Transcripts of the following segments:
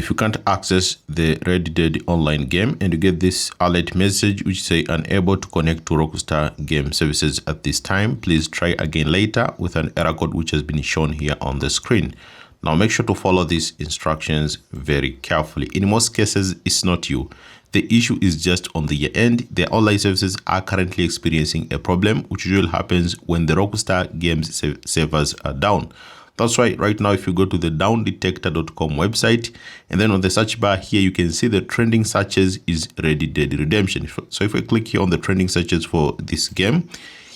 if you can't access the Red Dead online game and you get this alert message which say unable to connect to Rockstar Games services at this time, please try again later with an error code which has been shown here on the screen. Now make sure to follow these instructions very carefully. In most cases, it's not you. The issue is just on the end. The online services are currently experiencing a problem which usually happens when the Rockstar Games servers are down. That's why right now if you go to the downdetector.com website and then on the search bar here you can see the trending searches is Red Dead Redemption. So if I click here on the trending searches for this game,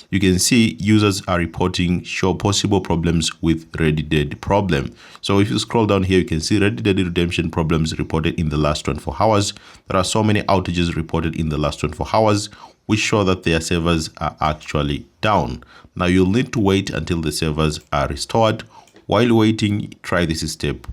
you can see users are reporting show possible problems with Red Dead problem. So if you scroll down here, you can see Red Dead Redemption problems reported in the last 24 hours. There are so many outages reported in the last 24 hours, which show that their servers are actually down. Now you'll need to wait until the servers are restored. While waiting, try this step.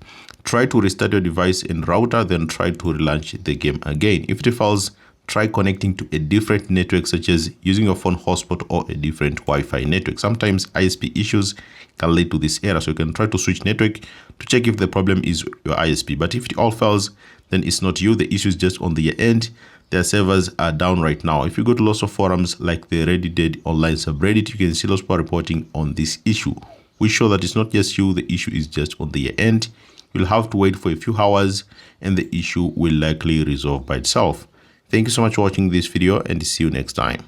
Try to restart your device and router, then try to relaunch the game again. If it fails, try connecting to a different network, such as using your phone hotspot or a different Wi-Fi network. Sometimes ISP issues can lead to this error, so you can try to switch network to check if the problem is your ISP. But if it all fails, then it's not you. The issue is just on the end. Their servers are down right now. If you go to lots of forums like the Red Dead online subreddit, you can see lots of people reporting on this issue. We show that it's not just you, the issue is just on the end. You'll have to wait for a few hours and the issue will likely resolve by itself. Thank you so much for watching this video and see you next time.